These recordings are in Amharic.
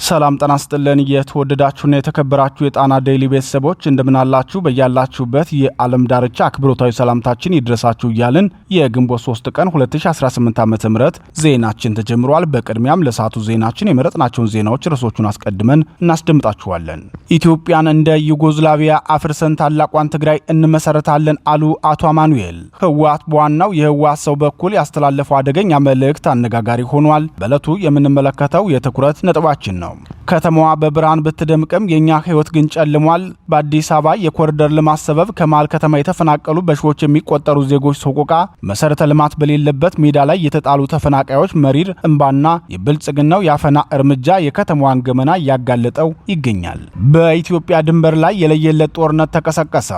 ሰላም ጤና ይስጥልን የተወደዳችሁና የተከበራችሁ የጣና ዴይሊ ቤተሰቦች እንደምናላችሁ በያላችሁበት የዓለም ዳርቻ አክብሮታዊ ሰላምታችን ይድረሳችሁ እያልን የግንቦት 3 ቀን 2018 ዓ.ም ዜናችን ተጀምሯል። በቅድሚያም ለሰዓቱ ዜናችን የመረጥናቸውን ዜናዎች ርዕሶቹን አስቀድመን እናስደምጣችኋለን። ኢትዮጵያን እንደ ዩጎዝላቪያ አፍርሰን ታላቋን ትግራይ እንመሰረታለን አሉ አቶ አማኑኤል። ህወሓት በዋናው የህወሓት ሰው በኩል ያስተላለፈው አደገኛ መልእክት አነጋጋሪ ሆኗል። በዕለቱ የምንመለከተው የትኩረት ነጥባችን ነው። ከተማዋ በብርሃን ብትደምቅም የኛ ህይወት ግን ጨልሟል። በአዲስ አበባ የኮሪደር ልማት ሰበብ ከመሃል ከተማ የተፈናቀሉ በሺዎች የሚቆጠሩ ዜጎች ሰቆቃ፣ መሰረተ ልማት በሌለበት ሜዳ ላይ የተጣሉ ተፈናቃዮች መሪር እንባና የብልጽግናው ያፈና እርምጃ የከተማዋን ገመና እያጋለጠው ይገኛል። በኢትዮጵያ ድንበር ላይ የለየለት ጦርነት ተቀሰቀሰ።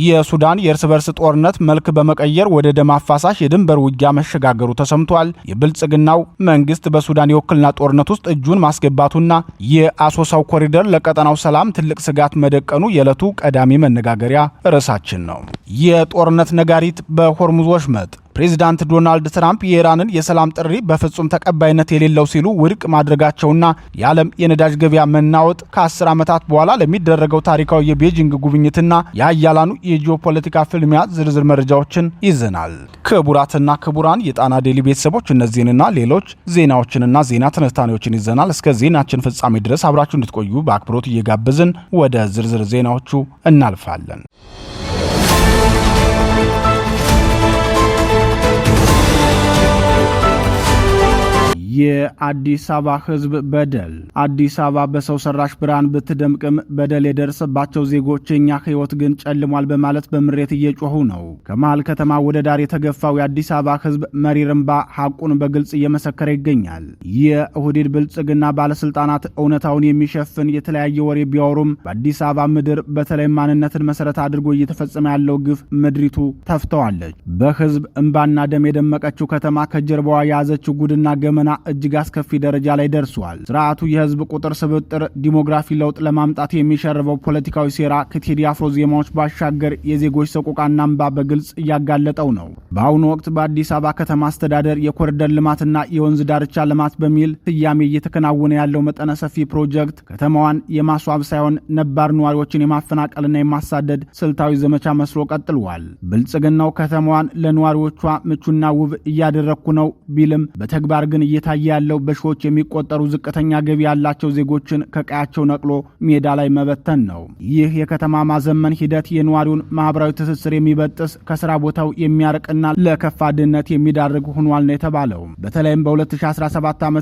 የሱዳን የእርስ በርስ ጦርነት መልክ በመቀየር ወደ ደም አፋሳሽ የድንበር ውጊያ መሸጋገሩ ተሰምቷል። የብልጽግናው መንግስት በሱዳን የውክልና ጦርነት ውስጥ እጁን ማስገባቱና የአሶሳው ኮሪደር ለቀጠናው ሰላም ትልቅ ስጋት መደቀኑ የዕለቱ ቀዳሚ መነጋገሪያ ርዕሳችን ነው። የጦርነት ነጋሪት በሆርሙዝ ወሽመጥ ፕሬዚዳንት ዶናልድ ትራምፕ የኢራንን የሰላም ጥሪ በፍጹም ተቀባይነት የሌለው ሲሉ ውድቅ ማድረጋቸውና የዓለም የነዳጅ ገበያ መናወጥ ከ10 ዓመታት በኋላ ለሚደረገው ታሪካዊ የቤጂንግ ጉብኝትና የሀያላኑ የጂኦፖለቲካ ፍልሚያ ዝርዝር መረጃዎችን ይዘናል። ክቡራትና ክቡራን የጣና ዴሊ ቤተሰቦች እነዚህንና ሌሎች ዜናዎችንና ዜና ትንታኔዎችን ይዘናል። እስከ ዜናችን ፍጻሜ ድረስ አብራችሁ እንድትቆዩ በአክብሮት እየጋበዝን ወደ ዝርዝር ዜናዎቹ እናልፋለን። የአዲስ አበባ ህዝብ በደል። አዲስ አበባ በሰው ሰራሽ ብርሃን ብትደምቅም በደል የደረሰባቸው ዜጎች የኛ ህይወት ግን ጨልሟል በማለት በምሬት እየጮሁ ነው። ከመሃል ከተማ ወደ ዳር የተገፋው የአዲስ አበባ ህዝብ መሪር እንባ ሐቁን በግልጽ እየመሰከረ ይገኛል። የኦህዴድ ብልጽግና ባለስልጣናት እውነታውን የሚሸፍን የተለያየ ወሬ ቢያወሩም በአዲስ አበባ ምድር በተለይ ማንነትን መሰረት አድርጎ እየተፈጸመ ያለው ግፍ ምድሪቱ ተፍተዋለች። በህዝብ እንባና ደም የደመቀችው ከተማ ከጀርባዋ የያዘችው ጉድና ገመና እጅግ አስከፊ ደረጃ ላይ ደርሷል። ስርዓቱ የህዝብ ቁጥር ስብጥር ዲሞግራፊ ለውጥ ለማምጣት የሚሸርበው ፖለቲካዊ ሴራ ከቴዲ አፍሮ ዜማዎች ባሻገር የዜጎች ሰቆቃና እንባ በግልጽ እያጋለጠው ነው። በአሁኑ ወቅት በአዲስ አበባ ከተማ አስተዳደር የኮሪደር ልማትና የወንዝ ዳርቻ ልማት በሚል ስያሜ እየተከናወነ ያለው መጠነ ሰፊ ፕሮጀክት ከተማዋን የማስዋብ ሳይሆን ነባር ነዋሪዎችን የማፈናቀልና የማሳደድ ስልታዊ ዘመቻ መስሎ ቀጥሏል። ብልጽግናው ከተማዋን ለነዋሪዎቿ ምቹና ውብ እያደረኩ ነው ቢልም በተግባር ግን ያለው በሺዎች የሚቆጠሩ ዝቅተኛ ገቢ ያላቸው ዜጎችን ከቀያቸው ነቅሎ ሜዳ ላይ መበተን ነው። ይህ የከተማ ማዘመን ሂደት የነዋሪውን ማህበራዊ ትስስር የሚበጥስ ከስራ ቦታው የሚያርቅና ለከፋ ድህነት የሚዳርግ ሆኗል ነው የተባለው። በተለይም በ2017 ዓ.ም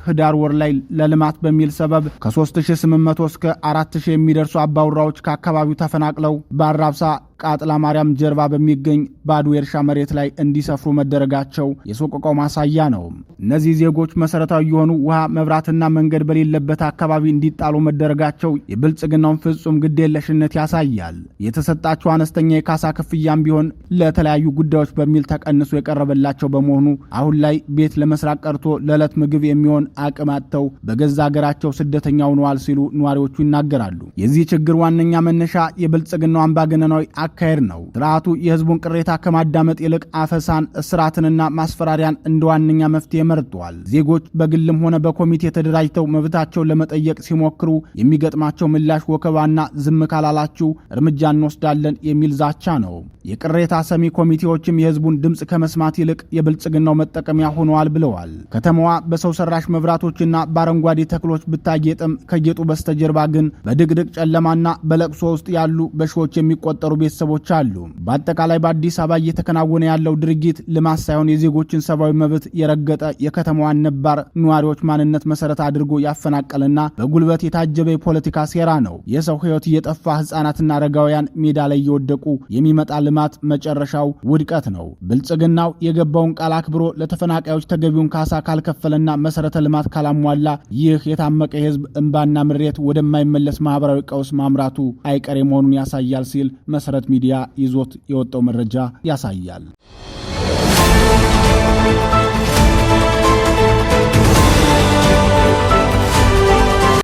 ህዳር ወር ላይ ለልማት በሚል ሰበብ ከ3800 እስከ 4000 የሚደርሱ አባውራዎች ከአካባቢው ተፈናቅለው በአራብሳ ቃጥላ ማርያም ጀርባ በሚገኝ ባዶ የእርሻ መሬት ላይ እንዲሰፍሩ መደረጋቸው የሰቆቃው ማሳያ ነው። እነዚህ ዜጎች መሰረታዊ የሆኑ ውሃ፣ መብራትና መንገድ በሌለበት አካባቢ እንዲጣሉ መደረጋቸው የብልጽግናውን ፍጹም ግዴለሽነት ያሳያል። የተሰጣቸው አነስተኛ የካሳ ክፍያም ቢሆን ለተለያዩ ጉዳዮች በሚል ተቀንሶ የቀረበላቸው በመሆኑ አሁን ላይ ቤት ለመስራት ቀርቶ ለዕለት ምግብ የሚሆን አቅም አጥተው በገዛ ሀገራቸው ስደተኛ ሆነዋል ሲሉ ነዋሪዎቹ ይናገራሉ። የዚህ ችግር ዋነኛ መነሻ የብልጽግናው አምባገነናዊ አካሄድ ነው። ስርዓቱ የህዝቡን ቅሬታ ከማዳመጥ ይልቅ አፈሳን፣ እስራትንና ማስፈራሪያን እንደ ዋነኛ መፍትሄ መርጧል። ዜጎች በግልም ሆነ በኮሚቴ ተደራጅተው መብታቸውን ለመጠየቅ ሲሞክሩ የሚገጥማቸው ምላሽ ወከባና ዝም ካላላችሁ እርምጃ እንወስዳለን የሚል ዛቻ ነው። የቅሬታ ሰሚ ኮሚቴዎችም የህዝቡን ድምፅ ከመስማት ይልቅ የብልጽግናው መጠቀሚያ ሆነዋል ብለዋል። ከተማዋ በሰው ሰራሽ መብራቶችና በአረንጓዴ ተክሎች ብታጌጥም ከጌጡ በስተጀርባ ግን በድቅድቅ ጨለማና በለቅሶ ውስጥ ያሉ በሺዎች የሚቆጠሩ ቤተሰቦች አሉ። በአጠቃላይ በአዲስ አበባ እየተከናወነ ያለው ድርጊት ልማት ሳይሆን የዜጎችን ሰብአዊ መብት የረገጠ የከተማዋን ነባር ነዋሪዎች ማንነት መሰረት አድርጎ ያፈናቀለና በጉልበት የታጀበ የፖለቲካ ሴራ ነው። የሰው ህይወት እየጠፋ ህፃናትና አረጋውያን ሜዳ ላይ እየወደቁ የሚመጣ ልማት መጨረሻው ውድቀት ነው። ብልጽግናው የገባውን ቃል አክብሮ ለተፈናቃዮች ተገቢውን ካሳ ካልከፈለና መሰረተ ልማት ካላሟላ ይህ የታመቀ የህዝብ እንባና ምሬት ወደማይመለስ ማህበራዊ ቀውስ ማምራቱ አይቀሬ መሆኑን ያሳያል ሲል መሰረት ሚዲያ ይዞት የወጣው መረጃ ያሳያል።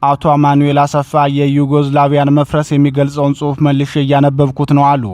አቶ አማኑኤል አሰፋ የዩጎዝላቪያን መፍረስ የሚገልጸውን ጽሑፍ መልሼ እያነበብኩት ነው አሉ።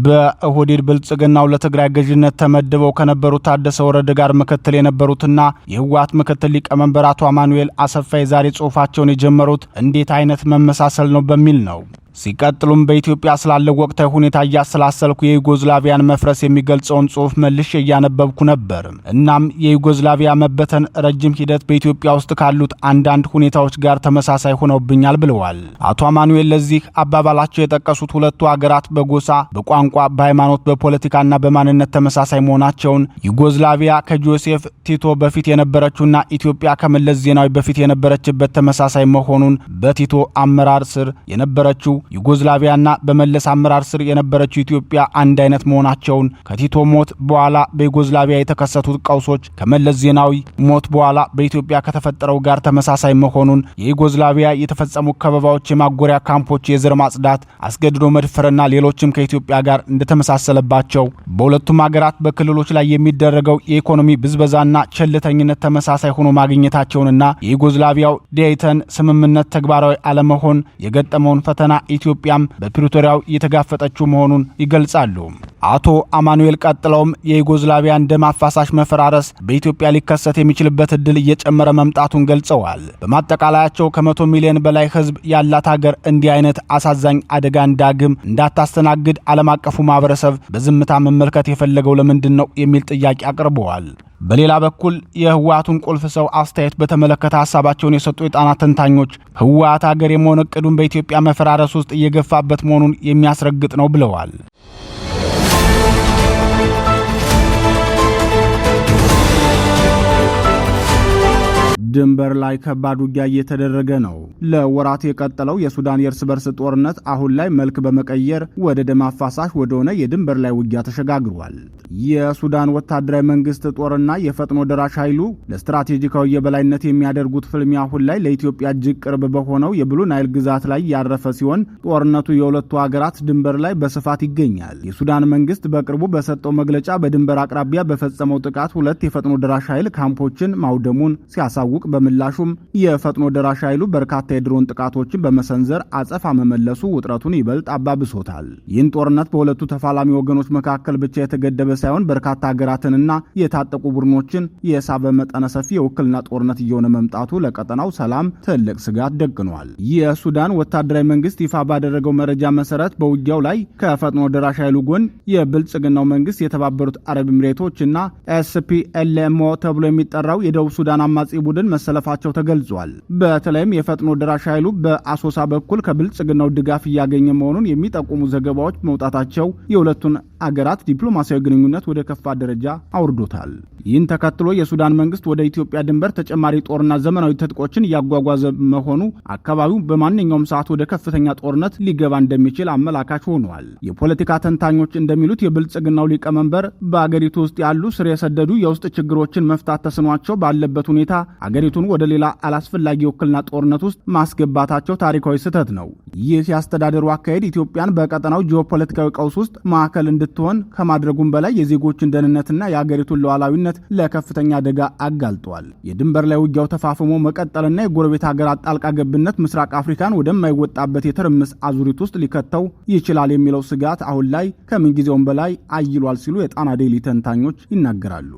በኦህዴድ ብልጽግናው ለትግራይ ገዥነት ተመድበው ከነበሩት ታደሰ ወረደ ጋር ምክትል የነበሩትና የህወሓት ምክትል ሊቀመንበር አቶ አማኑኤል አሰፋ የዛሬ ጽሑፋቸውን የጀመሩት እንዴት አይነት መመሳሰል ነው በሚል ነው። ሲቀጥሉም በኢትዮጵያ ስላለው ወቅታዊ ሁኔታ እያሰላሰልኩ የዩጎዝላቪያን መፍረስ የሚገልጸውን ጽሑፍ መልሼ እያነበብኩ ነበር። እናም የዩጎዝላቪያ መበተን ረጅም ሂደት በኢትዮጵያ ውስጥ ካሉት አንዳንድ ሁኔታዎች ጋር ተመሳሳይ ሆነውብኛል ብለዋል። አቶ አማኑኤል ለዚህ አባባላቸው የጠቀሱት ሁለቱ ሀገራት በጎሳ፣ በቋንቋ፣ በሃይማኖት፣ በፖለቲካና በማንነት ተመሳሳይ መሆናቸውን ዩጎዝላቪያ ከጆሴፍ ቲቶ በፊት የነበረችውና ኢትዮጵያ ከመለስ ዜናዊ በፊት የነበረችበት ተመሳሳይ መሆኑን በቲቶ አመራር ስር የነበረችው ዩጎዝላቪያና በመለስ አመራር ስር የነበረችው ኢትዮጵያ አንድ አይነት መሆናቸውን ከቲቶ ሞት በኋላ በዩጎዝላቪያ የተከሰቱት ቀውሶች ከመለስ ዜናዊ ሞት በኋላ በኢትዮጵያ ከተፈጠረው ጋር ተመሳሳይ መሆኑን የዩጎዝላቪያ የተፈጸሙ ከበባዎች፣ የማጎሪያ ካምፖች፣ የዘር ማጽዳት፣ አስገድዶ መድፈርና ሌሎችም ከኢትዮጵያ ጋር እንደተመሳሰለባቸው በሁለቱም ሀገራት በክልሎች ላይ የሚደረገው የኢኮኖሚ ብዝበዛና ቸልተኝነት ተመሳሳይ ሆኖ ማግኘታቸውንና የዩጎዝላቪያው ዴይተን ስምምነት ተግባራዊ አለመሆን የገጠመውን ፈተና ኢትዮጵያም በፕሪቶሪያው እየተጋፈጠችው መሆኑን ይገልጻሉ። አቶ አማኑኤል ቀጥለውም የዩጎዝላቪያን ደም አፋሳሽ መፈራረስ በኢትዮጵያ ሊከሰት የሚችልበት እድል እየጨመረ መምጣቱን ገልጸዋል። በማጠቃለያቸው ከ100 ሚሊዮን በላይ ሕዝብ ያላት ሀገር እንዲህ አይነት አሳዛኝ አደጋን ዳግም እንዳታስተናግድ ዓለም አቀፉ ማህበረሰብ በዝምታ መመልከት የፈለገው ለምንድን ነው የሚል ጥያቄ አቅርበዋል። በሌላ በኩል የህወሓቱን ቁልፍ ሰው አስተያየት በተመለከተ ሀሳባቸውን የሰጡ የጣና ተንታኞች ህወሓት ሀገር የመሆን እቅዱን በኢትዮጵያ መፈራረስ ውስጥ እየገፋበት መሆኑን የሚያስረግጥ ነው ብለዋል። ድንበር ላይ ከባድ ውጊያ እየተደረገ ነው። ለወራት የቀጠለው የሱዳን የእርስ በርስ ጦርነት አሁን ላይ መልክ በመቀየር ወደ ደም አፋሳሽ ወደሆነ የድንበር ላይ ውጊያ ተሸጋግሯል። የሱዳን ወታደራዊ መንግስት ጦርና የፈጥኖ ደራሽ ኃይሉ ለስትራቴጂካዊ የበላይነት የሚያደርጉት ፍልሚያ አሁን ላይ ለኢትዮጵያ እጅግ ቅርብ በሆነው የብሉ ናይል ግዛት ላይ ያረፈ ሲሆን ጦርነቱ የሁለቱ ሀገራት ድንበር ላይ በስፋት ይገኛል። የሱዳን መንግስት በቅርቡ በሰጠው መግለጫ በድንበር አቅራቢያ በፈጸመው ጥቃት 2 የፈጥኖ ደራሽ ኃይል ካምፖችን ማውደሙን ሲያሳውቅ በምላሹም የፈጥኖ ደራሽ ኃይሉ በርካታ የድሮን ጥቃቶችን በመሰንዘር አጸፋ መመለሱ ውጥረቱን ይበልጥ አባብሶታል። ይህን ጦርነት በሁለቱ ተፋላሚ ወገኖች መካከል ብቻ የተገደበ ሳይሆን በርካታ ሀገራትንና የታጠቁ ቡድኖችን የሳበ መጠነ ሰፊ የውክልና ጦርነት እየሆነ መምጣቱ ለቀጠናው ሰላም ትልቅ ስጋት ደቅኗል። የሱዳን ወታደራዊ መንግስት ይፋ ባደረገው መረጃ መሰረት በውጊያው ላይ ከፈጥኖ ደራሽ ኃይሉ ጎን የብልጽግናው መንግስት፣ የተባበሩት አረብ ኤሚሬቶች እና SPLMO ተብሎ የሚጠራው የደቡብ ሱዳን አማጺ ቡድን መሰለፋቸው ተገልጿል። በተለይም የፈጥኖ ደራሽ ኃይሉ በአሶሳ በኩል ከብልጽግናው ድጋፍ እያገኘ መሆኑን የሚጠቁሙ ዘገባዎች መውጣታቸው የሁለቱን አገራት ዲፕሎማሲያዊ ግንኙነት ወደ ከፋ ደረጃ አውርዶታል። ይህን ተከትሎ የሱዳን መንግስት ወደ ኢትዮጵያ ድንበር ተጨማሪ ጦርና ዘመናዊ ትጥቆችን እያጓጓዘ መሆኑ አካባቢው በማንኛውም ሰዓት ወደ ከፍተኛ ጦርነት ሊገባ እንደሚችል አመላካች ሆኗል። የፖለቲካ ተንታኞች እንደሚሉት የብልጽግናው ሊቀመንበር በአገሪቱ ውስጥ ያሉ ስር የሰደዱ የውስጥ ችግሮችን መፍታት ተስኗቸው ባለበት ሁኔታ አገሪቱን ወደ ሌላ አላስፈላጊ ውክልና ጦርነት ውስጥ ማስገባታቸው ታሪካዊ ስህተት ነው። ይህ ያስተዳደሩ አካሄድ ኢትዮጵያን በቀጠናው ጂኦፖለቲካዊ ቀውስ ውስጥ ማዕከል እንድትሆን ከማድረጉም በላይ የዜጎችን ደህንነትና የአገሪቱን ሉዓላዊነት ለከፍተኛ አደጋ አጋልጧል። የድንበር ላይ ውጊያው ተፋፍሞ መቀጠልና የጎረቤት ሀገራት ጣልቃ ገብነት ምስራቅ አፍሪካን ወደማይወጣበት የትርምስ አዙሪት ውስጥ ሊከተው ይችላል የሚለው ስጋት አሁን ላይ ከምንጊዜውም በላይ አይሏል ሲሉ የጣና ዴይሊ ተንታኞች ይናገራሉ።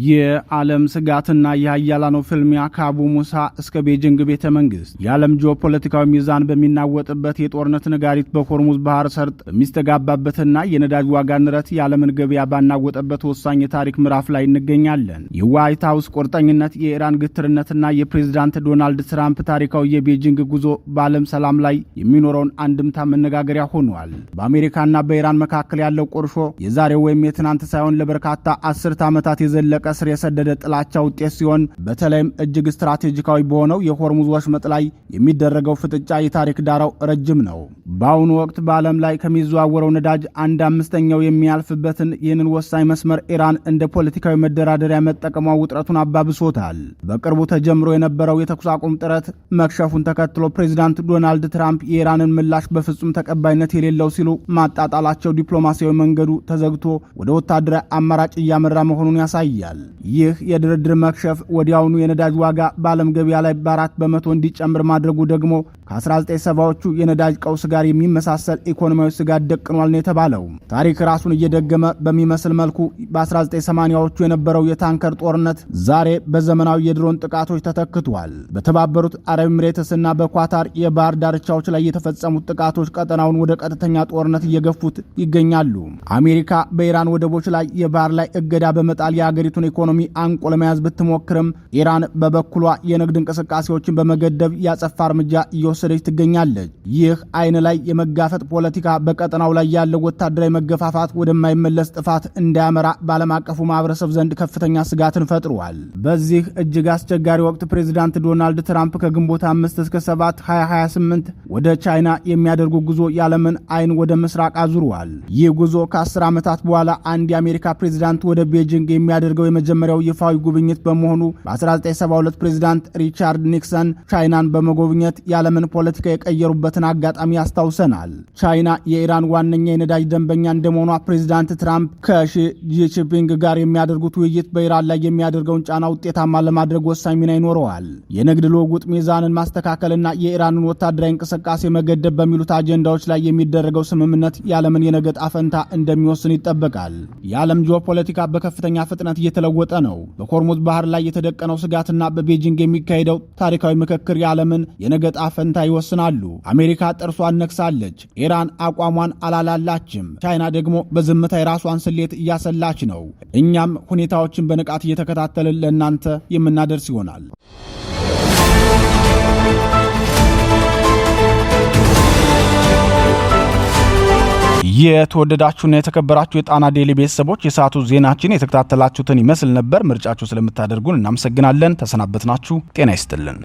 የዓለም ስጋትና የሀያላኑ ፍልሚያ ከአቡ ሙሳ እስከ ቤጂንግ ቤተ መንግስት። የዓለም ጂኦፖለቲካዊ ሚዛን በሚናወጥበት፣ የጦርነት ነጋሪት በሆርሙዝ ባህር ሰርጥ በሚስተጋባበትና የነዳጅ ዋጋ ንረት የዓለምን ገበያ ባናወጠበት ወሳኝ የታሪክ ምዕራፍ ላይ እንገኛለን። የዋይት ሀውስ ቁርጠኝነት፣ የኢራን ግትርነትና የፕሬዝዳንት ዶናልድ ትራምፕ ታሪካዊ የቤጂንግ ጉዞ በዓለም ሰላም ላይ የሚኖረውን አንድምታ መነጋገሪያ ሆኗል። በአሜሪካና በኢራን መካከል ያለው ቁርሾ የዛሬው ወይም የትናንት ሳይሆን ለበርካታ አስርተ ዓመታት የዘለቀ ስር የሰደደ ጥላቻ ውጤት ሲሆን በተለይም እጅግ ስትራቴጂካዊ በሆነው የሆርሙዝ ወሽመጥ ላይ የሚደረገው ፍጥጫ የታሪክ ዳራው ረጅም ነው። በአሁኑ ወቅት በዓለም ላይ ከሚዘዋወረው ነዳጅ 1/5 የሚያልፍበትን ይህንን ወሳኝ መስመር ኢራን እንደ ፖለቲካዊ መደራደሪያ መጠቀሟ ውጥረቱን አባብሶታል። በቅርቡ ተጀምሮ የነበረው የተኩስ አቁም ጥረት መክሸፉን ተከትሎ ፕሬዚዳንት ዶናልድ ትራምፕ የኢራንን ምላሽ በፍጹም ተቀባይነት የሌለው ሲሉ ማጣጣላቸው ዲፕሎማሲያዊ መንገዱ ተዘግቶ ወደ ወታደራዊ አማራጭ እያመራ መሆኑን ያሳያል። ይህ የድርድር መክሸፍ ወዲያውኑ የነዳጅ ዋጋ በዓለም ገበያ ላይ በ4 በመቶ እንዲጨምር ማድረጉ ደግሞ ከ1970ዎቹ የነዳጅ ቀውስ ጋር የሚመሳሰል ኢኮኖሚያዊ ስጋት ደቅኗል ነው የተባለው። ታሪክ ራሱን እየደገመ በሚመስል መልኩ በ1980ዎቹ የነበረው የታንከር ጦርነት ዛሬ በዘመናዊ የድሮን ጥቃቶች ተተክቷል። በተባበሩት አረብ ኤሚሬትስና በኳታር የባህር ዳርቻዎች ላይ የተፈጸሙት ጥቃቶች ቀጠናውን ወደ ቀጥተኛ ጦርነት እየገፉት ይገኛሉ። አሜሪካ በኢራን ወደቦች ላይ የባህር ላይ እገዳ በመጣል የሀገሪቱን ኢኮኖሚ አንቆ ለመያዝ ብትሞክርም ኢራን በበኩሏ የንግድ እንቅስቃሴዎችን በመገደብ ያጸፋ እርምጃ እየወሰደች ትገኛለች። ይህ አይን ላይ የመጋፈጥ ፖለቲካ በቀጠናው ላይ ያለው ወታደራዊ መገፋፋት ወደማይመለስ ጥፋት እንዳያመራ በዓለም አቀፉ ማህበረሰብ ዘንድ ከፍተኛ ስጋትን ፈጥሯል። በዚህ እጅግ አስቸጋሪ ወቅት ፕሬዚዳንት ዶናልድ ትራምፕ ከግንቦት 5 እስከ 7 2028 ወደ ቻይና የሚያደርጉ ጉዞ የዓለምን አይን ወደ ምስራቅ አዙረዋል። ይህ ጉዞ ከ10 ዓመታት በኋላ አንድ የአሜሪካ ፕሬዚዳንት ወደ ቤጂንግ የሚያደርገው የመጀመሪያው ይፋዊ ጉብኝት በመሆኑ በ1972 ፕሬዚዳንት ሪቻርድ ኒክሰን ቻይናን በመጎብኘት የዓለምን ፖለቲካ የቀየሩበትን አጋጣሚ ያስታውሰናል። ቻይና የኢራን ዋነኛ የነዳጅ ደንበኛ እንደመሆኗ ፕሬዚዳንት ትራምፕ ከሺ ጂንፒንግ ጋር የሚያደርጉት ውይይት በኢራን ላይ የሚያደርገውን ጫና ውጤታማ ለማድረግ ወሳኝ ሚና ይኖረዋል። የንግድ ልውውጥ ሚዛንን ማስተካከልና የኢራንን ወታደራዊ እንቅስቃሴ መገደብ በሚሉት አጀንዳዎች ላይ የሚደረገው ስምምነት የዓለምን የነገ ዕጣ ፈንታ እንደሚወስን ይጠበቃል። የዓለም ጂኦፖለቲካ በከፍተኛ ፍጥነት እየተለወጠ ነው። በሆርሙዝ ባህር ላይ የተደቀነው ስጋትና በቤጂንግ የሚካሄደው ታሪካዊ ምክክር የዓለምን የነገ ዕጣ ፈንታ ይወስናሉ። አሜሪካ ጥርሷን ነክሳለች። ኢራን አቋሟን አላላላችም። ቻይና ደግሞ በዝምታ የራሷን ስሌት እያሰላች ነው። እኛም ሁኔታዎችን በንቃት እየተከታተልን ለእናንተ የምናደርስ ይሆናል። የተወደዳችሁና የተከበራችሁ የጣና ዴሊ ቤተሰቦች የሰዓቱ ዜናችን የተከታተላችሁትን ይመስል ነበር። ምርጫችሁ ስለምታደርጉን እናመሰግናለን። ተሰናበትናችሁ። ጤና ይስጥልን።